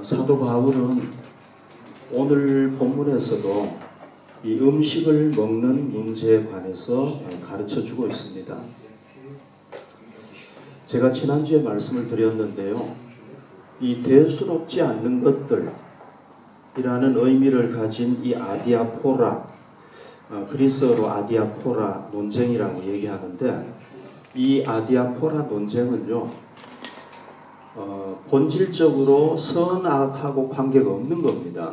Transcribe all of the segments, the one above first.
사도 바울은 오늘 본문에서도 이 음식을 먹는 문제에 관해서 가르쳐 주고 있습니다. 제가 지난주에 말씀을 드렸는데요. 이 대수롭지 않는 것들이라는 의미를 가진 이 아디아포라, 그리스어로 아디아포라 논쟁이라고 얘기하는데, 이 아디아포라 논쟁은요, 본질적으로 선악하고 관계가 없는 겁니다.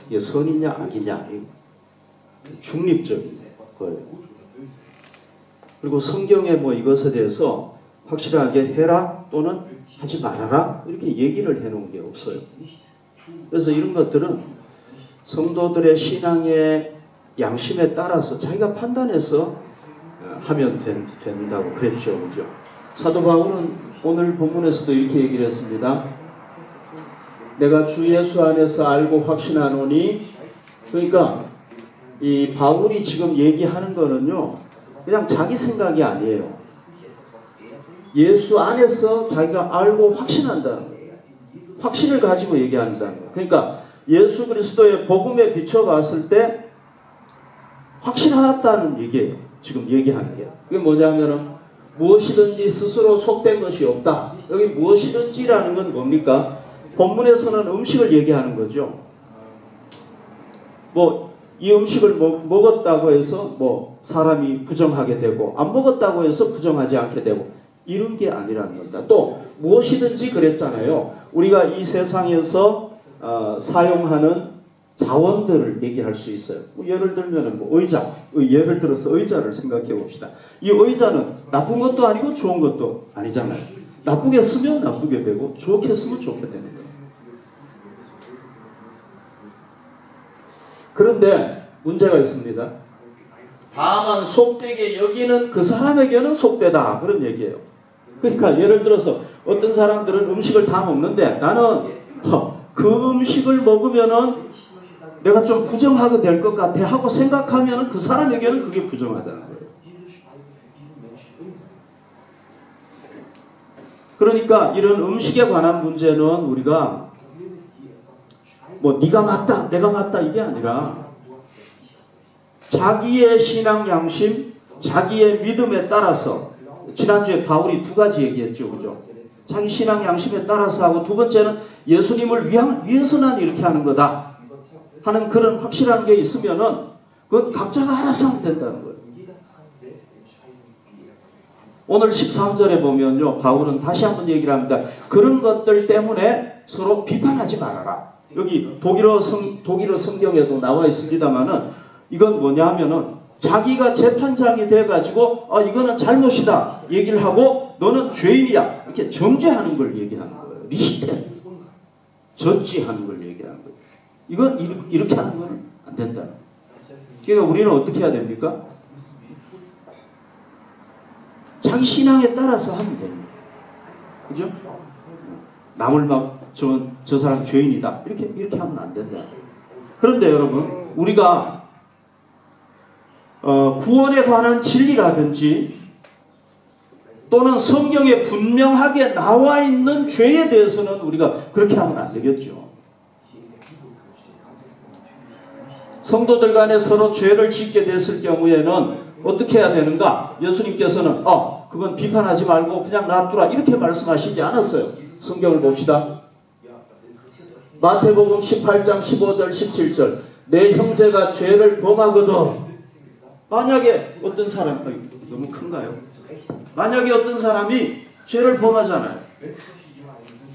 이게 선이냐 악이냐, 중립적인 거예요. 그리고 성경에 이것에 대해서 확실하게 해라 또는 하지 말아라 이렇게 얘기를 해놓은 게 없어요. 그래서 이런 것들은 성도들의 신앙의 양심에 따라서 자기가 판단해서 하면 된다고 그랬죠. 그죠? 사도 바울은 오늘 본문에서도 이렇게 얘기를 했습니다. 내가 주 예수 안에서 알고 확신하노니, 그러니까 이 바울이 지금 얘기하는 거는요, 그냥 자기 생각이 아니에요. 예수 안에서 자기가 알고 확신한다는 거예요. 확신을 가지고 얘기한다는 거예요. 그러니까 예수 그리스도의 복음에 비춰봤을 때 확신하였다는 얘기예요. 지금 얘기하는 게. 그게 뭐냐면은 무엇이든지 스스로 속된 것이 없다. 여기 무엇이든지라는 건 뭡니까? 본문에서는 음식을 얘기하는 거죠. 이 음식을 먹었다고 해서 사람이 부정하게 되고, 안 먹었다고 해서 부정하지 않게 되고, 이런 게 아니라는 겁니다. 또 무엇이든지 그랬잖아요. 우리가 이 세상에서 사용하는 자원들을 얘기할 수 있어요. 예를 들면 의자, 예를 들어서 의자를 생각해 봅시다. 이 의자는 나쁜 것도 아니고 좋은 것도 아니잖아요. 나쁘게 쓰면 나쁘게 되고 좋게 쓰면 좋게 되는 거예요. 그런데 문제가 있습니다. 다만 속되게 여기는 그 사람에게는 속되다, 그런 얘기예요. 그러니까 예를 들어서 어떤 사람들은 음식을 다 먹는데, 나는 그 음식을 먹으면은 내가 좀 부정하게 될 것 같아 하고 생각하면 그 사람에게는 그게 부정하다는 거예요. 그러니까 이런 음식에 관한 문제는 우리가 네가 맞다 내가 맞다 이게 아니라 자기의 신앙 양심, 자기의 믿음에 따라서, 지난주에 바울이 두 가지 얘기했죠. 그죠? 자기 신앙 양심에 따라서 하고, 두 번째는 예수님을 위해서는 이렇게 하는 거다 하는 그런 확실한 게 있으면은 그건 각자가 알아서 하면 된다는 거예요. 오늘 13절에 보면요, 바울은 다시 한번 얘기를 합니다. 그런 것들 때문에 서로 비판하지 말아라. 여기 독일어 성경에도 나와 있습니다만은, 이건 뭐냐 하면은 자기가 재판장이 돼가지고 이거는 잘못이다 얘기를 하고, 너는 죄인이야 이렇게 정죄하는 걸 얘기하는 거예요. 리히텐, 저지하는 걸 얘기하는 거예요. 이건 이렇게 하는 건 안 된다. 그러니까 우리는 어떻게 해야 됩니까? 자기 신앙에 따라서 하면 됩니다. 그죠? 남을 저 사람 죄인이다 이렇게 하면 안 된다. 그런데 여러분, 우리가 구원에 관한 진리라든지 또는 성경에 분명하게 나와 있는 죄에 대해서는 우리가 그렇게 하면 안 되겠죠. 성도들 간에 서로 죄를 짓게 됐을 경우에는 어떻게 해야 되는가? 예수님께서는 그건 비판하지 말고 그냥 놔두라 이렇게 말씀하시지 않았어요. 성경을 봅시다. 마태복음 18장 15절 17절. 내 형제가 죄를 범하거든. 만약에 어떤 사람, 너무 큰가요? 만약에 어떤 사람이 죄를 범하잖아요.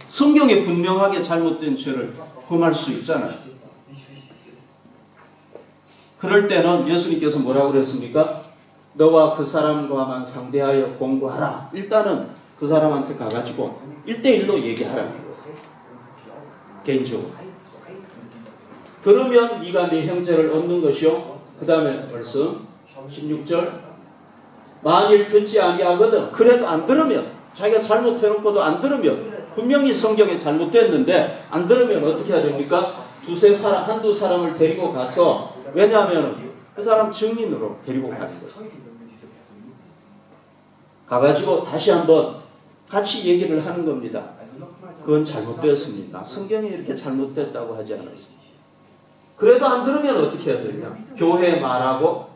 성경에 분명하게 잘못된 죄를 범할 수 있잖아요. 그럴 때는 예수님께서 뭐라고 그랬습니까? 너와 그 사람과만 상대하여 공부하라. 일단은 그 사람한테 가가지고 1대1로 얘기하라. 개인적으로. 그러면 네가 네 형제를 얻는 것이요. 그 다음에 말씀 16절. 만일 듣지 아니하거든. 그래도 안 들으면, 자기가 잘못해놓고도 안 들으면, 분명히 성경에 잘못됐는데 안 들으면 어떻게 해야 됩니까? 한두 사람을 데리고 가서, 왜냐하면 그 사람 증인으로 데리고 가는 거예요. 가가지고 다시 한번 같이 얘기를 하는 겁니다. 그건 잘못되었습니다. 성경이 이렇게 잘못됐다고 하지 않았습니다. 그래도 안 들으면 어떻게 해야 되냐? 교회 말하고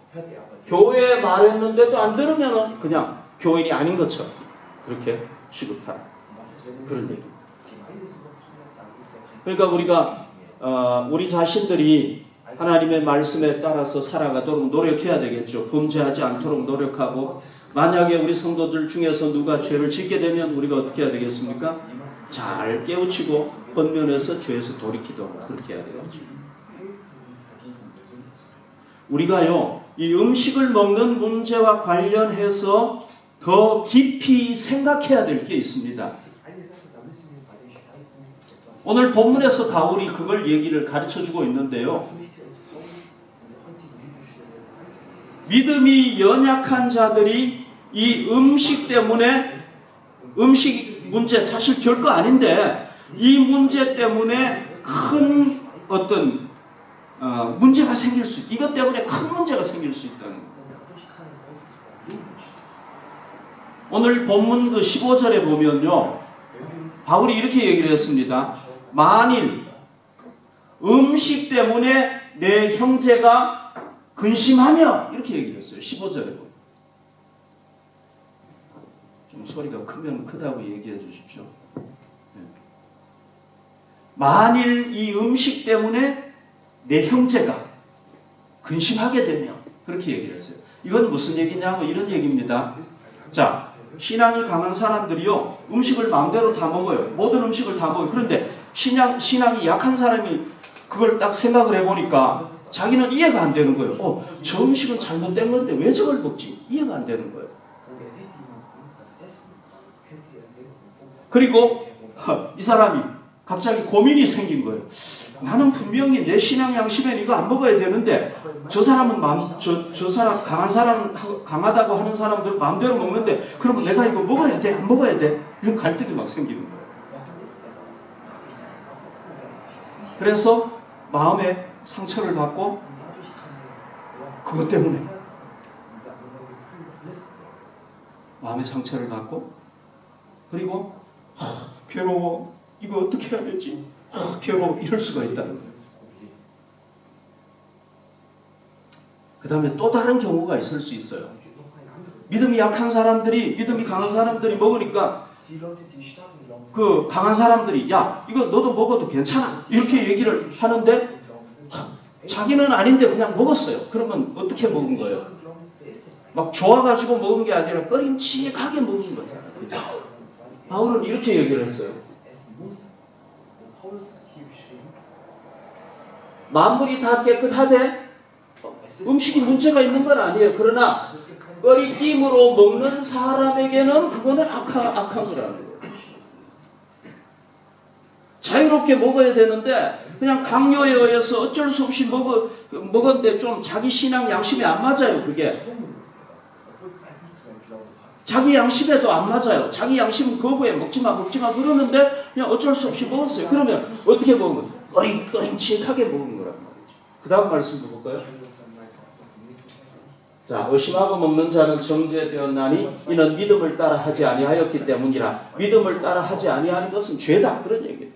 교회 말했는데도 안 들으면 그냥 교인이 아닌 것처럼 그렇게 취급하라. 그런 얘기. 그러니까 우리가 우리 자신들이 하나님의 말씀에 따라서 살아가도록 노력해야 되겠죠. 범죄하지 않도록 노력하고 만약에 우리 성도들 중에서 누가 죄를 짓게 되면 우리가 어떻게 해야 되겠습니까? 잘 깨우치고 권면해서 죄에서 돌이키도록 그렇게 해야 되겠죠. 우리가요, 이 음식을 먹는 문제와 관련해서 더 깊이 생각해야 될 게 있습니다. 오늘 본문에서 바울이 그걸 얘기를 가르쳐주고 있는데요. 믿음이 연약한 자들이 이 음식 때문에 음식 문제 사실 별거 아닌데 이 문제 때문에 큰 어떤 문제가 생길 수 이것 때문에 큰 문제가 생길 수 있다는 거예요. 오늘 본문 그 15절에 보면요. 바울이 이렇게 얘기를 했습니다. 만일 음식 때문에 내 형제가 근심하며 이렇게 얘기를 했어요. 15절에 보면. 좀 소리가 크면 크다고 얘기해 주십시오. 만일 이 음식 때문에 내 형제가 근심하게 되면 그렇게 얘기를 했어요. 이건 무슨 얘기냐면 이런 얘기입니다. 자, 신앙이 강한 사람들이요 음식을 마음대로 다 먹어요. 모든 음식을 다 먹어요. 그런데 신앙이 약한 사람이 그걸 딱 생각을 해보니까 자기는 이해가 안 되는 거예요. 저 음식은 잘못된 건데 왜 저걸 먹지? 이해가 안 되는 거예요. 그리고 이 사람이 갑자기 고민이 생긴 거예요. 나는 분명히 내 신앙 양심에 이거 안 먹어야 되는데 저 사람은 저 사람 강하다고 하는 사람들은 마음대로 먹는데 그러면 내가 이거 먹어야 돼? 안 먹어야 돼? 이런 갈등이 막 생기는 거예요. 그래서 마음에 상처를 받고 그것 때문에 마음에 상처를 받고 그리고 괴로워 이거 어떻게 해야 되지? 괴로워 이럴 수가 있다는 거예요. 그 다음에 또 다른 경우가 있을 수 있어요. 믿음이 약한 사람들이 믿음이 강한 사람들이 먹으니까 그 강한 사람들이 야 이거 너도 먹어도 괜찮아 이렇게 얘기를 하는데 자기는 아닌데 그냥 먹었어요. 그러면 어떻게 먹은 거예요? 막 좋아가지고 먹은 게 아니라 꺼림칙하게 먹은 거잖아요. 바울은 이렇게 얘기를 했어요. 만물이 다 깨끗하되 음식이 문제가 있는 건 아니에요. 그러나 꺼리낌으로 먹는 사람에게는 그거는 악한 거라는 거예요. 자유롭게 먹어야 되는데 그냥 강요에 의해서 어쩔 수 없이 먹었는데 좀 자기 신앙 양심에 안 맞아요. 그게 자기 양심에도 안 맞아요. 자기 양심은 거부해 먹지마 그러는데 그냥 어쩔 수 없이 먹었어요. 그러면 어떻게 먹은 거예요? 꺼림칙하게 먹은 거란 말이죠. 그 다음 말씀 볼까요? 자, 의심하고 먹는 자는 정죄되었나니 이는 믿음을 따라 하지 아니하였기 때문이라. 믿음을 따라 하지 아니하는 것은 죄다. 그런 얘기예요.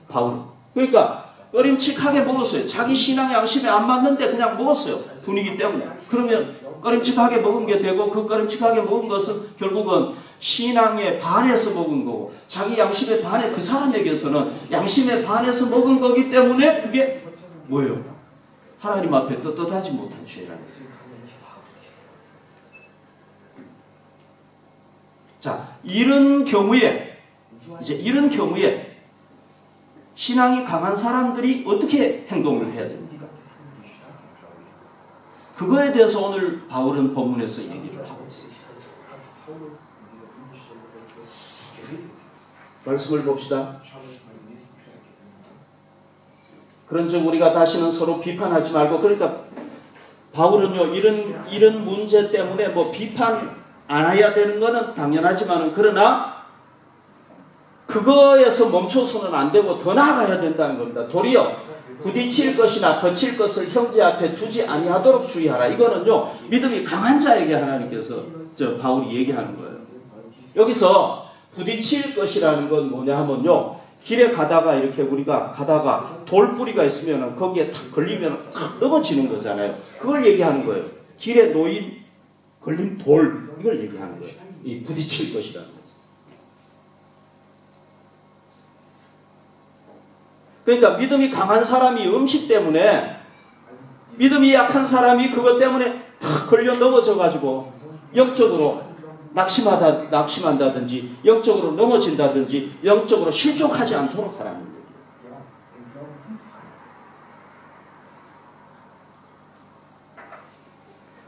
바울은. 그러니까 꺼림칙하게 먹었어요. 자기 신앙 양심에 안 맞는데 그냥 먹었어요. 분위기 때문에. 그러면 꺼림칙하게 먹은 게 되고 그 꺼림칙하게 먹은 것은 결국은 신앙에 반해서 먹은 거고 자기 양심에 반해 그 사람에게서는 양심에 반해서 먹은 거기 때문에 그게 뭐예요? 하나님 앞에 떳떳하지 못한 죄라는 거예요. 자, 이런 경우에 신앙이 강한 사람들이 어떻게 행동을 해야 됩니까? 그거에 대해서 오늘 바울은 본문에서 얘기를 하고 있습니다. 말씀을 봅시다. 그런즉 우리가 다시는 서로 비판하지 말고 그러니까 바울은요 이런 문제 때문에 뭐 비판 안 해야 되는 거는 당연하지만은 그러나 그거에서 멈춰서는 안 되고 더 나아가야 된다는 겁니다. 도리어 부딪힐 것이나 거칠 것을 형제 앞에 두지 아니하도록 주의하라. 이거는요 믿음이 강한 자에게 하나님께서 바울이 얘기하는 거예요. 여기서 부딪힐 것이라는 건 뭐냐 하면요 길에 가다가 이렇게 우리가 가다가 돌뿌리가 있으면 거기에 탁 걸리면 탁 넘어지는 거잖아요. 그걸 얘기하는 거예요. 길에 놓인 걸린 돌, 이걸 얘기하는 거예요. 이 부딪힐 것이라는 거죠. 그러니까 믿음이 강한 사람이 음식 때문에, 믿음이 약한 사람이 그것 때문에 탁 걸려 넘어져 가지고 영적으로 낙심한다든지 영적으로 넘어진다든지 영적으로 실족하지 않도록 하라는 거예요.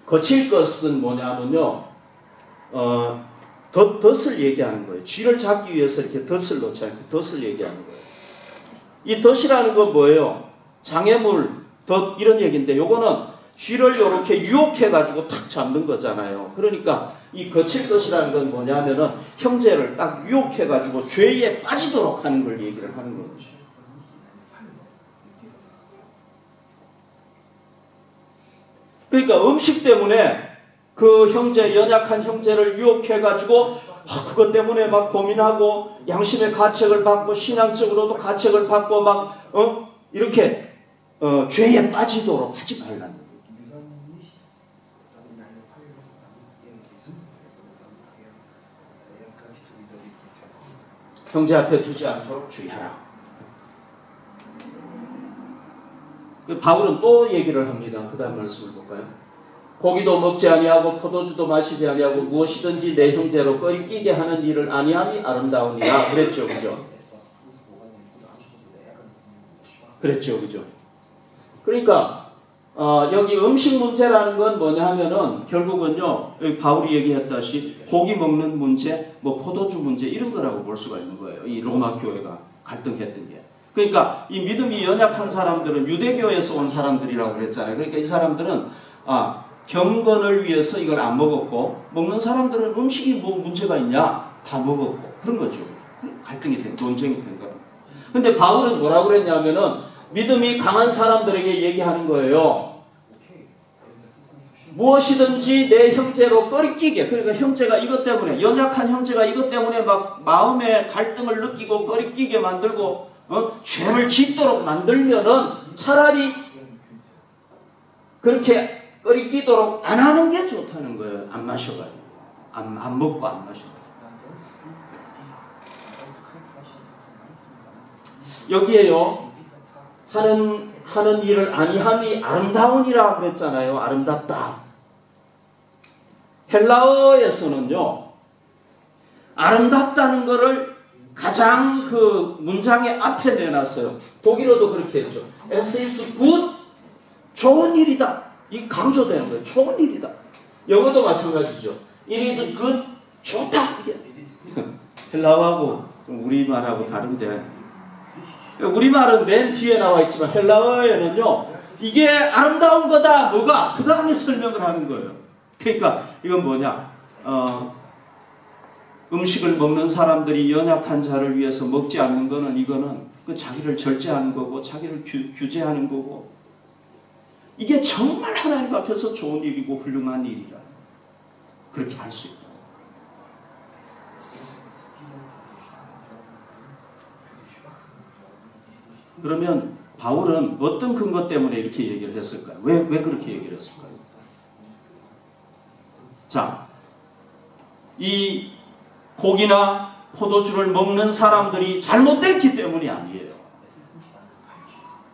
거칠 것은 뭐냐면요, 덫을 얘기하는 거예요. 쥐를 잡기 위해서 이렇게 덫을 놓잖아요. 그 덫을 얘기하는 거예요. 이 덫이라는 건 뭐예요? 장애물, 덫 이런 얘기인데, 요거는 쥐를 이렇게 유혹해가지고 탁 잡는 거잖아요. 그러니까 이 거칠 것이라는 건 뭐냐면은 형제를 딱 유혹해가지고 죄에 빠지도록 하는 걸 얘기를 하는 거예요. 그러니까 음식 때문에 그 형제, 연약한 형제를 유혹해가지고 그것 때문에 막 고민하고 양심의 가책을 받고 신앙적으로도 가책을 받고 막 이렇게 죄에 빠지도록 하지 말라는 거예요. 형제 앞에 두지 않도록 주의하라. 그 바울은 또 얘기를 합니다. 그 다음 말씀을 볼까요? 고기도 먹지 아니하고 포도주도 마시지 아니하고 무엇이든지 내 형제로 끓이끼게 하는 일을 아니함이 아름다우니라. 그랬죠, 그죠? 그랬죠, 그죠? 그러니까 여기 음식 문제라는 건 뭐냐 하면은 결국은요, 여기 바울이 얘기했다시 고기 먹는 문제, 뭐 포도주 문제 이런 거라고 볼 수가 있는 거예요. 이 로마 교회가 갈등했던 게. 그러니까 이 믿음이 연약한 사람들은 유대교에서 온 사람들이라고 그랬잖아요. 그러니까 이 사람들은 경건을 위해서 이걸 안 먹었고, 먹는 사람들은 음식이 뭐 문제가 있냐? 다 먹었고 그런 거죠. 갈등이 된, 논쟁이 된 거예요. 근데 바울은 뭐라고 그랬냐면은 믿음이 강한 사람들에게 얘기하는 거예요. 무엇이든지 내 형제로 끓이끼게. 그러니까 형제가 이것 때문에, 연약한 형제가 이것 때문에 막 마음에 갈등을 느끼고 끓이끼게 만들고 죄를 짓도록 만들면은 차라리 그렇게 끓이끼도록 안 하는 게 좋다는 거예요. 안 마셔봐요. 안 먹고 안 마셔봐요. 여기에요, 하는 일을 아니함이 아름다우니라 그랬잖아요. 아름답다. 헬라어에서는요, 아름답다는 거를 가장 그 문장의 앞에 내놨어요. 독일어도 그렇게 했죠. As is good, 좋은 일이다. 이 강조되는 거예요. 좋은 일이다. 영어도 마찬가지죠. It is good, 좋다. 이게 헬라어하고 우리말하고 다른데, 우리말은 맨 뒤에 나와 있지만 헬라어에는요, 이게 아름다운 거다. 뭐가? 그 다음에 설명을 하는 거예요. 그러니까 이건 뭐냐? 음식을 먹는 사람들이 연약한 자를 위해서 먹지 않는 거는, 이거는 그 자기를 절제하는 거고 자기를 규제하는 거고, 이게 정말 하나님 앞에서 좋은 일이고 훌륭한 일이라 그렇게 할 수 있다. 그러면 바울은 어떤 근거 때문에 이렇게 얘기를 했을까요? 왜 그렇게 얘기를 했을까요? 자, 이 고기나 포도주를 먹는 사람들이 잘못됐기 때문이 아니에요.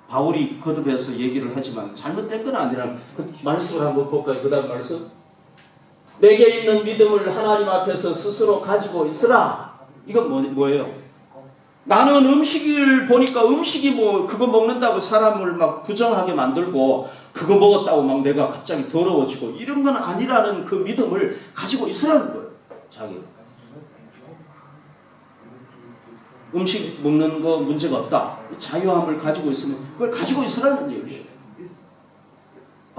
바울이 거듭해서 얘기를 하지만 잘못된 건 아니라 그 말씀을 한번 볼까요? 그 다음 말씀. 내게 있는 믿음을 하나님 앞에서 스스로 가지고 있으라. 이건 뭐예요? 나는 음식을 보니까 음식이 뭐 그거 먹는다고 사람을 막 부정하게 만들고 그거 먹었다고 막 내가 갑자기 더러워지고 이런 건 아니라는 그 믿음을 가지고 있으라는 거예요. 자기. 음식 먹는 거 문제가 없다. 자유함을 가지고 있으면 그걸 가지고 있으라는 얘기예요.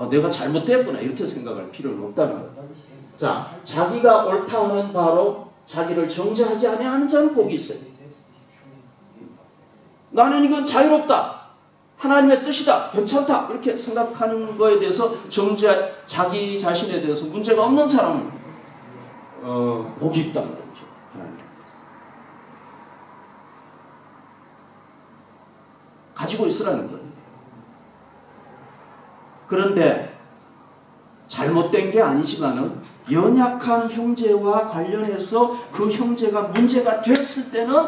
내가 잘못됐구나 이렇게 생각할 필요는 없다는 거예요. 자, 자기가 옳다 하는 바로 자기를 정죄하지 아니하는 자는 복이 있어요. 나는 이건 자유롭다. 하나님의 뜻이다. 괜찮다. 이렇게 생각하는 거에 대해서 자기 자신에 대해서 문제가 없는 사람은 복이 있다는 거죠. 하나님. 가지고 있으라는 거예요. 그런데 잘못된 게 아니지만은 연약한 형제와 관련해서 그 형제가 문제가 됐을 때는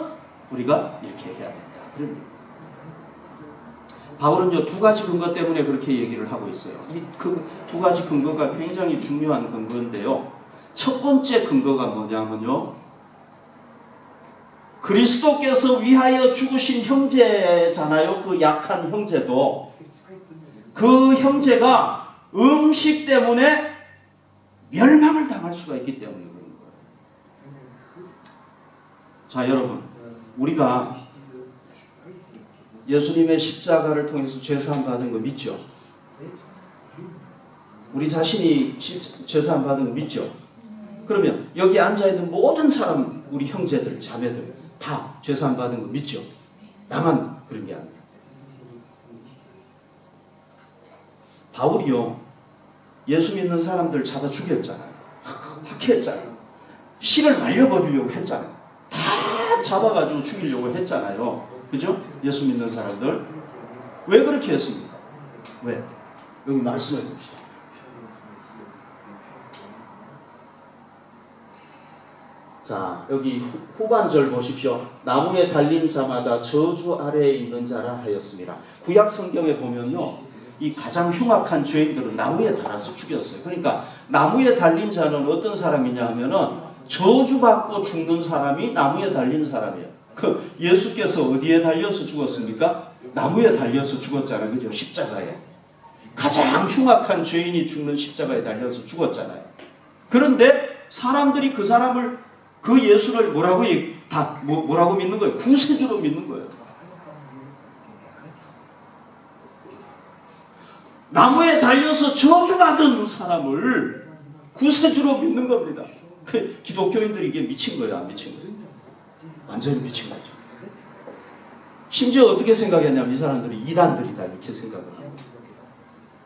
우리가 이렇게 해야 된다. 그런 얘기예요. 바울은요, 두 가지 근거 때문에 그렇게 얘기를 하고 있어요. 이 두 가지 근거가 굉장히 중요한 근거인데요. 첫 번째 근거가 뭐냐면요, 그리스도께서 위하여 죽으신 형제잖아요. 그 약한 형제도. 그 형제가 음식 때문에 멸망을 당할 수가 있기 때문에 그런 거예요. 자, 여러분, 우리가 예수님의 십자가를 통해서 죄사함 받은 거 믿죠? 우리 자신이 죄사함 받은 거 믿죠? 그러면 여기 앉아있는 모든 사람, 우리 형제들, 자매들 다 죄사함 받은 거 믿죠? 나만 그런 게 아니라. 바울이요, 예수 믿는 사람들 잡아 죽였잖아요. 박해했잖아요. 실을 말려버리려고 했잖아요. 다 잡아가지고 죽이려고 했잖아요. 그죠? 예수 믿는 사람들. 왜 그렇게 했습니까? 왜? 여기 말씀해 봅시다. 자, 여기 후반절 보십시오. 나무에 달린 자마다 저주 아래에 있는 자라 하였습니다. 구약 성경에 보면요, 이 가장 흉악한 죄인들은 나무에 달아서 죽였어요. 그러니까 나무에 달린 자는 어떤 사람이냐 하면은 저주받고 죽는 사람이 나무에 달린 사람이에요. 그 예수께서 어디에 달려서 죽었습니까? 나무에 달려서 죽었잖아요. 그죠? 십자가에. 가장 흉악한 죄인이 죽는 십자가에 달려서 죽었잖아요. 그런데 사람들이 그 사람을, 그 예수를 뭐라고 믿는 거예요? 구세주로 믿는 거예요. 나무에 달려서 저주받은 사람을 구세주로 믿는 겁니다. 그 기독교인들이 이게 미친 거예요, 안 미친 거예요? 완전히 미친 거죠. 심지어 어떻게 생각했냐면 이 사람들이 이단들이다 이렇게 생각을 해요.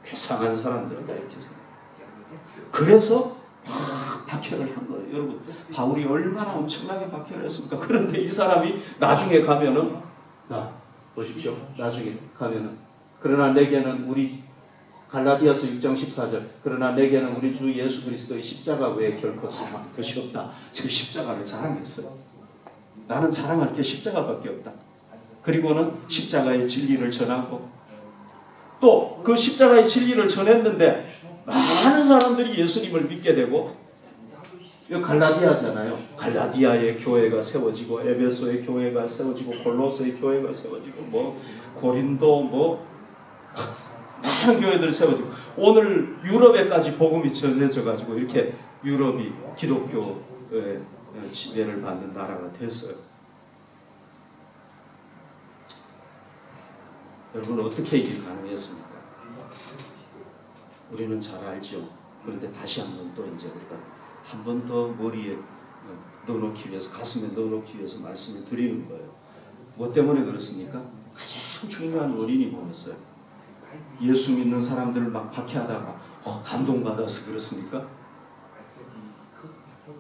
괴상한 사람들이다 이렇게 생각해요. 그래서 박해를 한 거예요. 여러분, 바울이 얼마나 엄청나게 박해를 했습니까? 그런데 이 사람이 나중에 가면은, 보십시오. 나중에 가면은, 그러나 내게는 우리 갈라디아서 6장 14절, 그러나 내게는 우리 주 예수 그리스도의 십자가 외에 결코 자랑할 것이 없다. 지금 십자가를 자랑했어요. 나는 자랑할 게 십자가밖에 없다. 그리고는 십자가의 진리를 전하고, 또 그 십자가의 진리를 전했는데 많은 사람들이 예수님을 믿게 되고, 이 갈라디아잖아요. 갈라디아의 교회가 세워지고, 에베소의 교회가 세워지고, 골로새의 교회가 세워지고, 뭐 고린도, 뭐 많은 교회들이 세워지고, 오늘 유럽에까지 복음이 전해져 가지고 이렇게 유럽이 기독교의 지배를 받는 나라가 됐어요. 여러분, 어떻게 이게 가능했습니까? 우리는 잘 알죠. 그런데 다시 한번 또 이제 우리가 한 번 더 머리에 넣어놓기 위해서, 가슴에 넣어놓기 위해서 말씀을 드리는 거예요. 뭐 때문에 그렇습니까? 가장 중요한 원인이 뭐였어요? 예수 믿는 사람들을 막 박해하다가 감동받아서 그렇습니까?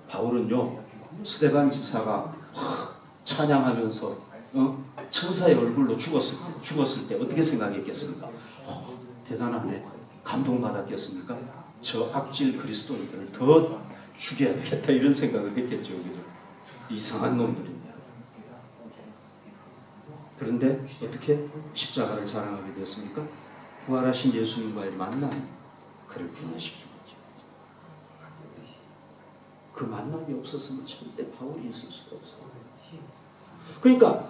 바울은요, 스데반 집사가 찬양하면서 천사의 얼굴로 죽었을 때 어떻게 생각했겠습니까? 대단하네. 감동받았겠습니까? 저 악질 그리스도인들을 더 죽여야 되겠다 이런 생각을 했겠죠. 그죠? 이상한 놈들입니다. 그런데 어떻게 십자가를 자랑하게 되었습니까? 부활하신 예수님과의 만남이 그를 변화시킨 거죠. 그 만남이 없었으면 절대 바울이 있을 수가 없어요. 그러니까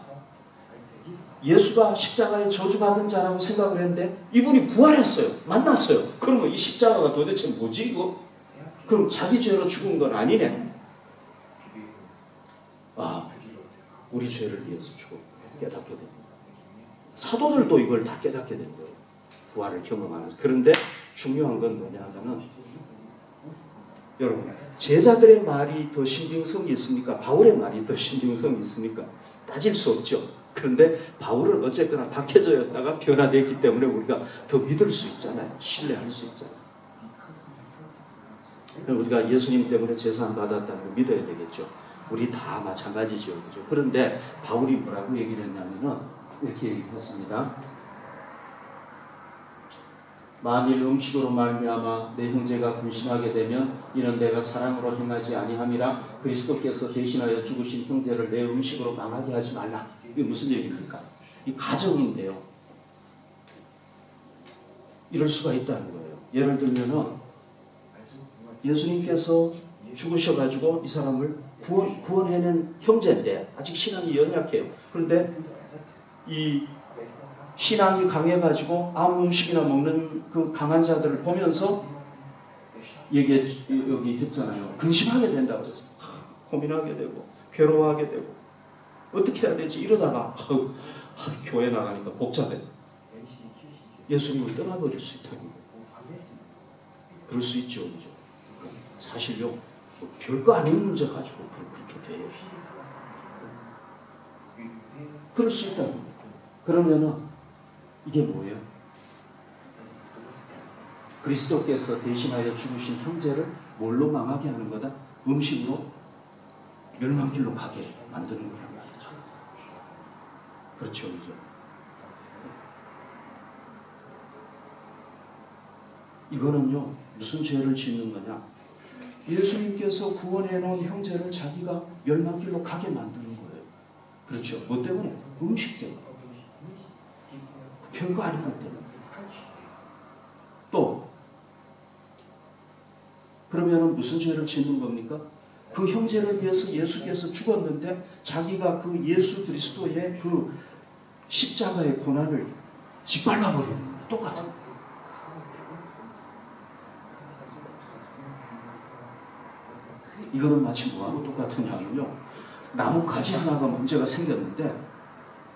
예수가 십자가에 저주받은 자라고 생각을 했는데 이분이 부활했어요. 만났어요. 그러면 이 십자가가 도대체 뭐지 이거? 그럼 자기 죄로 죽은 건 아니네. 우리 죄를 위해서 죽어 깨닫게 됩니다. 사도들도 이걸 다 깨닫게 된 거예요. 부활을 경험하면서. 그런데 중요한 건 뭐냐 하면은, 여러분, 제자들의 말이 더 신빙성이 있습니까? 바울의 말이 더 신빙성이 있습니까? 따질 수 없죠. 그런데 바울은 어쨌거나 박해자였다가 변화되었기 때문에 우리가 더 믿을 수 있잖아요. 신뢰할 수 있잖아요. 우리가 예수님 때문에 제사함 받았다는 걸 믿어야 되겠죠. 우리 다 마찬가지죠. 그죠? 그런데 바울이 뭐라고 얘기를 했냐면은, 이렇게 얘기했습니다. 만일 음식으로 말미암아 내 형제가 근심하게 되면 이는 내가 사랑으로 행하지 아니함이라. 그리스도께서 대신하여 죽으신 형제를 내 음식으로 망하게 하지 말라. 이게 무슨 얘기입니까? 이 가정인데요. 이럴 수가 있다는 거예요. 예를 들면은 예수님께서 죽으셔가지고 이 사람을 구원해낸 형제인데 아직 신앙이 연약해요. 그런데 이 신앙이 강해가지고 아무 음식이나 먹는 그 강한 자들을 보면서 여기 했잖아요. 근심하게 된다고 그래서 고민하게 되고 괴로워하게 되고 어떻게 해야 되지 이러다가 교회 나가니까 복잡해. 예수님을 떠나버릴 수 있다는 거예요. 그럴 수 있죠. 그죠? 사실요. 뭐 별거 아닌 문제 가지고 그렇게 돼요. 그럴 수 있다는 거예요. 그러면은 이게 뭐예요? 그리스도께서 대신하여 죽으신 형제를 뭘로 망하게 하는 거다? 음식으로 멸망길로 가게 만드는 거란 말이죠. 그렇죠, 그죠? 이거는요, 무슨 죄를 짓는 거냐? 예수님께서 구원해 놓은 형제를 자기가 멸망길로 가게 만드는 거예요. 그렇죠? 뭐 때문에? 음식 때문에. 별거 아닌 것 때문에. 또 그러면은 무슨 죄를 짓는 겁니까? 그 형제를 위해서 예수께서 죽었는데 자기가 그 예수 그리스도의 그 십자가의 고난을 짓밟아버리는 거예요. 똑같아요. 이거는 마치 뭐하고 똑같으냐면요. 나무 가지 하나가 문제가 생겼는데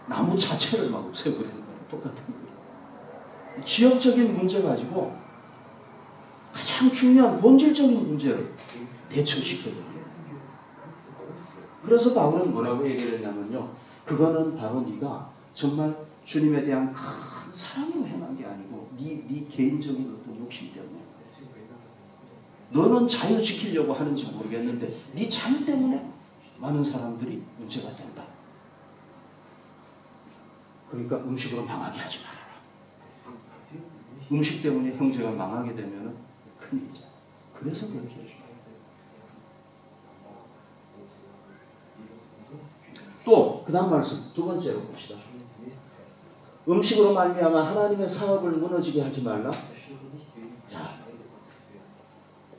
나무 자체를 막 없애버리는 거예요. 똑같은 거예요. 지역적인 문제 가지고 가장 중요한 본질적인 문제를 대처시켜야 됩니다. 그래서 바울은 뭐라고 얘기를 했냐면요. 그거는 바로 네가 정말 주님에 대한 큰 사랑으로 행한 게 아니고 네 개인적인 어떤 욕심 때문에 너는 자유 지키려고 하는지 모르겠는데 네 자유 때문에 많은 사람들이 문제가 된다. 그러니까 음식으로 망하게 하지 말아라. 음식 때문에 형제가 망하게 되면 큰일이죠. 그래서 그렇게 해줍니다. 또 그 다음 말씀 두 번째로 봅시다. 음식으로 말미암아 하나님의 사업을 무너지게 하지 말라. 자,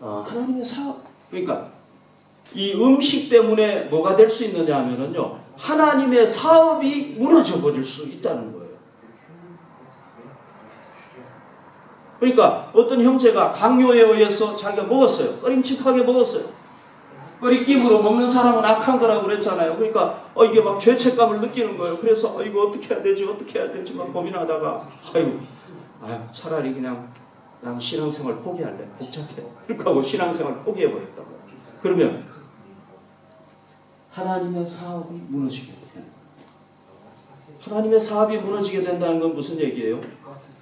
하나님의 사업, 그러니까 이 음식 때문에 뭐가 될 수 있느냐 하면은요, 하나님의 사업이 무너져 버릴 수 있다는 거예요. 그러니까 어떤 형제가 강요에 의해서 자기가 먹었어요. 꺼림칙하게 먹었어요. 꺼리낌으로 먹는 사람은 악한 거라고 그랬잖아요. 그러니까 이게 막 죄책감을 느끼는 거예요. 그래서 이거 어떻게 해야 되지 막 고민하다가 차라리 그냥 신앙생활 포기할래. 복잡해. 그렇게 하고 신앙생활 포기해버렸다고. 그러면 하나님의 사업이 무너지게 되는 거예요. 하나님의 사업이 무너지게 된다는 건 무슨 얘기예요?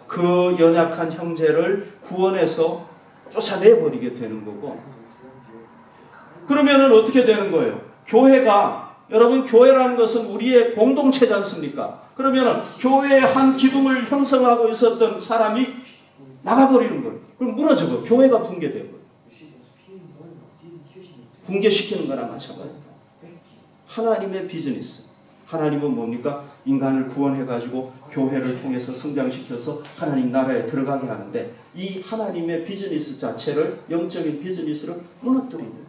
그 연약한 형제를 구원해서 쫓아내버리게 되는 거고, 그러면은 어떻게 되는 거예요? 여러분 교회라는 것은 우리의 공동체지 않습니까? 그러면은 교회의 한 기둥을 형성하고 있었던 사람이 나가버리는 거예요. 그럼 무너져요. 교회가 붕괴되고 붕괴시키는 거랑 마찬가지다. 하나님의 비즈니스. 하나님은 뭡니까? 인간을 구원해가지고 교회를 통해서 성장시켜서 하나님 나라에 들어가게 하는데 이 하나님의 비즈니스 자체를, 영적인 비즈니스를 무너뜨리는 거예요.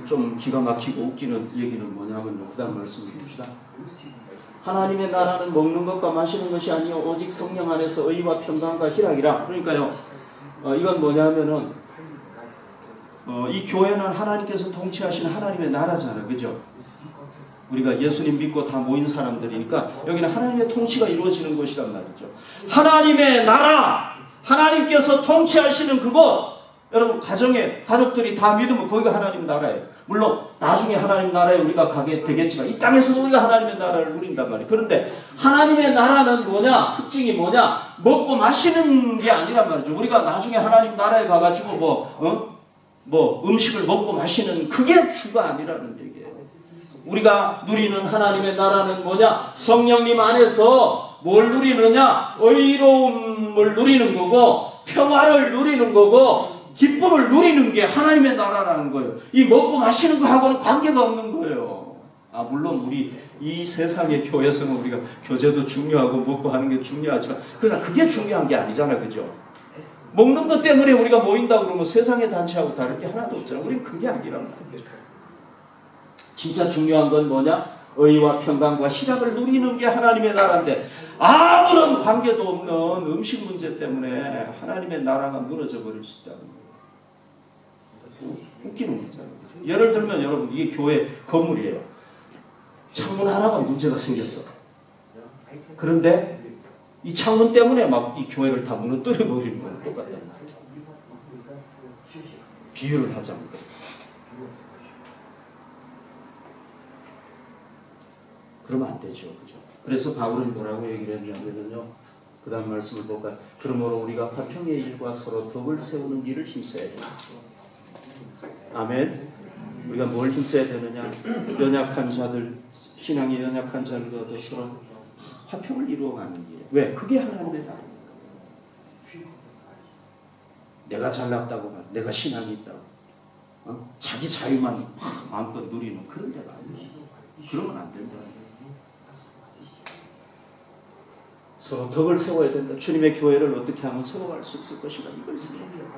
좀 기가 막히고 웃기는 얘기는 뭐냐면 그 다음 말씀을 봅시다. 하나님의 나라는 먹는 것과 마시는 것이 아니요 오직 성령 안에서 의와 평강과 희락이라. 그러니까요, 이건 뭐냐면은 이 교회는 하나님께서 통치하시는 하나님의 나라잖아요. 그죠? 우리가 예수님 믿고 다 모인 사람들이니까 여기는 하나님의 통치가 이루어지는 곳이란 말이죠. 하나님의 나라, 하나님께서 통치하시는 그곳. 여러분 가족들이 다 믿으면 거기가 하나님 나라예요. 물론 나중에 하나님 나라에 우리가 가게 되겠지만 이 땅에서도 우리가 하나님의 나라를 누린단 말이에요. 그런데 하나님의 나라는 뭐냐? 특징이 뭐냐? 먹고 마시는 게 아니란 말이죠. 우리가 나중에 하나님 나라에 가가지고 뭐 음식을 먹고 마시는 그게 주가 아니라는 얘기예요. 우리가 누리는 하나님의 나라는 뭐냐? 성령님 안에서 뭘 누리느냐? 의로움을 누리는 거고 평화를 누리는 거고 기쁨을 누리는 게 하나님의 나라라는 거예요. 이 먹고 마시는 거하고는 관계가 없는 거예요. 물론 우리 이 세상의 교회에서는 우리가 교제도 중요하고 먹고 하는 게 중요하지만 그러나 그게 중요한 게 아니잖아. 그죠? 먹는 것 때문에 우리가 모인다 그러면 세상의 단체하고 다를 게 하나도 없잖아. 우리는 그게 아니란 말이에요. 진짜 중요한 건 뭐냐? 의와 평강과 희락을 누리는 게 하나님의 나라인데 아무런 관계도 없는 음식 문제 때문에 하나님의 나라가 무너져 버릴 수 있다는 거예요. 웃기는 거잖아요. 예를 들면 여러분 이게 교회 건물이에요. 창문 하나가 문제가 생겼어. 그런데 이 창문 때문에 막 이 교회를 다 무너뜨려 버리는 건 똑같단 말이에요. 비유를 하자면 그러면 안 되죠. 그죠? 그래서 바울은 뭐라고 얘기를 했냐면요. 그 다음 말씀을 볼까요? 그러므로 우리가 화평의 일과 서로 덕을 세우는 일을 힘써야 된다. 아멘. 우리가 뭘 힘써야 되느냐? 연약한 자들, 신앙이 연약한 자들과 서로 화평을 이루어가는 일. 왜? 그게 하나님의 나라입니다. 내가 잘났다고 말, 내가 신앙이 있다고, 자기 자유만 마음껏 누리는 그런 데가 아니에요. 그러면 안 된다. 서로 덕을 세워야 된다. 주님의 교회를 어떻게 하면 세워갈 수 있을 것인가 이걸 생각해요.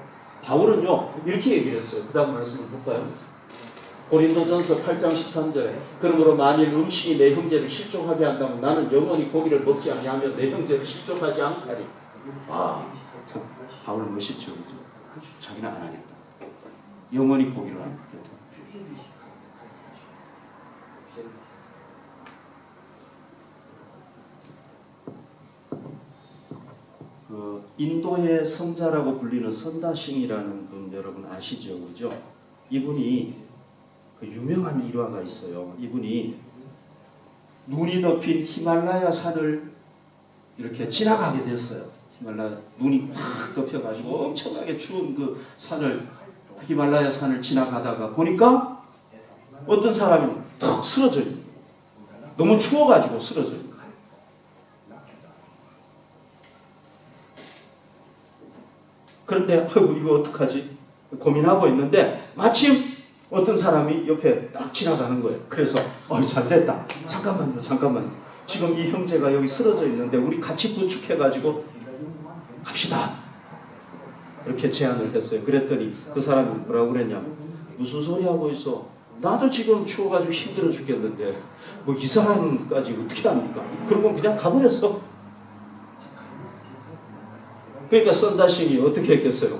바울은요 이렇게 얘기를 했어요. 그 다음 말씀을 볼까요? 고린도전서 8장 13절에 그러므로 만일 음식이 내 형제를 실족하게 한다면 나는 영원히 고기를 먹지 아니하며 내 형제를 실족하지 않다리. 참 바울은 멋있죠. 그죠? 자기는 안 하겠다. 영원히 고기를 안 먹겠다. 인도의 성자라고 불리는 선다싱이라는 분 여러분 아시죠? 그죠? 이분이 그 유명한 일화가 있어요. 이분이 눈이 덮인 히말라야 산을 이렇게 지나가게 됐어요. 히말라야 눈이 팍 덮여가지고 엄청나게 추운 그 산을 히말라야 산을 지나가다가 보니까 어떤 사람이 턱 쓰러져 있는 거예요. 너무 추워가지고 쓰러져 있는 거예요. 그런데 아이고 이거 어떡하지 고민하고 있는데 마침 어떤 사람이 옆에 딱 지나가는 거예요. 그래서 잘됐다. 잠깐만요. 지금 이 형제가 여기 쓰러져 있는데 우리 같이 부축해가지고 갑시다. 이렇게 제안을 했어요. 그랬더니 그 사람이 뭐라고 그랬냐면 무슨 소리 하고 있어. 나도 지금 추워가지고 힘들어 죽겠는데 뭐 이 사람까지 어떻게 합니까? 그러고 그냥 가버렸어. 그러니까 선다싱이 어떻게 했겠어요?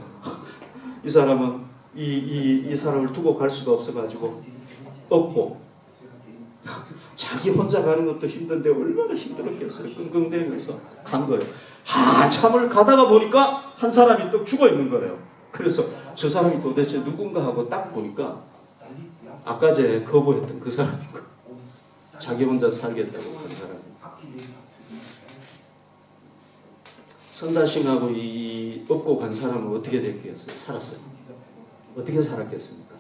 이 사람은 이 사람을 두고 갈 수가 없어가지고 없고 자기 혼자 가는 것도 힘든데 얼마나 힘들었겠어요. 끙끙대면서 간 거예요. 한참을 가다가 보니까 한 사람이 또 죽어 있는 거예요. 그래서 저 사람이 도대체 누군가 하고 딱 보니까 아까 전에 거부했던 그 사람인 거예요. 자기 혼자 살겠다고 한 사람이. 선다싱하고 이 업고 간 사람은 어떻게 됐겠어요? 살았어요. 어떻게 살았겠습니까?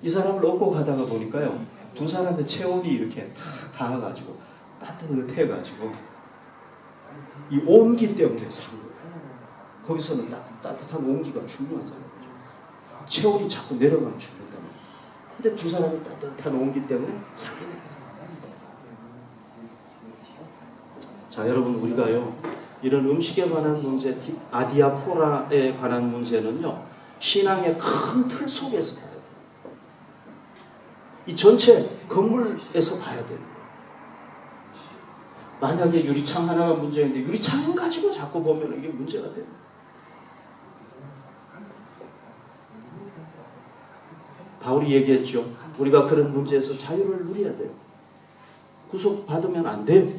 이 사람을 업고 가다가 보니까요. 두 사람의 체온이 이렇게 닿아가지고 따뜻해가지고 이 온기 때문에 산 거예요. 거기서는 따뜻한 온기가 중요하잖아요. 체온이 자꾸 내려가면 죽는단 말이에요. 근데 두 사람이 따뜻한 온기 때문에 살게 돼요. 자, 여러분 우리가요. 이런 음식에 관한 문제, 아디아포라에 관한 문제는요. 신앙의 큰 틀 속에서 봐야 돼요. 이 전체 건물에서 봐야 돼요. 만약에 유리창 하나가 문제인데 유리창 가지고 자꾸 보면 이게 문제가 돼요. 바울이 얘기했죠. 우리가 그런 문제에서 자유를 누려야 돼요. 구속받으면 안 돼요.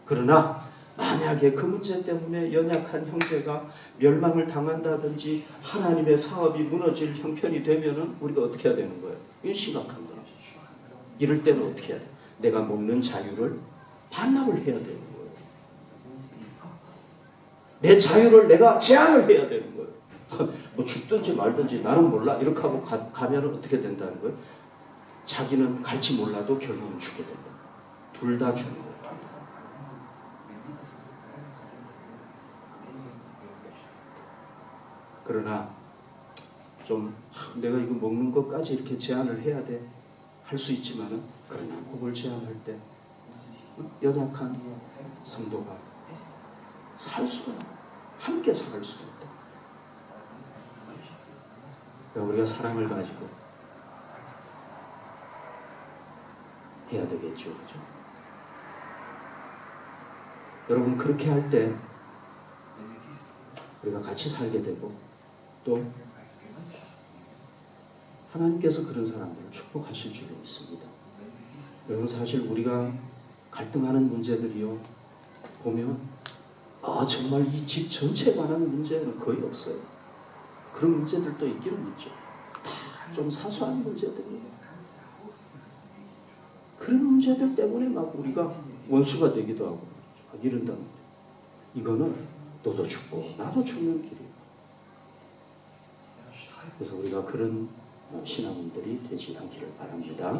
그러나 만약에 그 문제 때문에 연약한 형제가 멸망을 당한다든지 하나님의 사업이 무너질 형편이 되면은 우리가 어떻게 해야 되는 거예요? 이건 심각한 거예요. 이럴 때는 어떻게 해야 돼요? 내가 먹는 자유를 반납을 해야 되는 거예요. 내 자유를 내가 제한을 해야 되는 거예요. 뭐 죽든지 말든지 나는 몰라 이렇게 하고 가면 어떻게 된다는 거예요? 자기는 갈지 몰라도 결국은 죽게 된다. 둘 다 죽는 거예요. 그러나 좀 내가 이거 먹는 것까지 이렇게 제한을 해야 돼 할 수 있지만은 그러나 그걸 제한할 때 연약한 성도가 살 수가 함께 살 수가 있다. 그러니까 우리가 사랑을 가지고 해야 되겠죠, 그렇죠? 여러분 그렇게 할 때 우리가 같이 살게 되고 또 하나님께서 그런 사람들을 축복하실 줄로 믿습니다. 여러분 사실 우리가 갈등하는 문제들이요 보면 정말 이 집 전체에 관한 문제는 거의 없어요. 그런 문제들도 있기는 있죠. 다 좀 사소한 문제들이에요. 그런 문제들 때문에 막 우리가 원수가 되기도 하고 이런다는 거예요. 이거는 너도 죽고 나도 죽는 길이에요. 그래서 우리가 그런 신앙인들이 되지 않기를 바랍니다.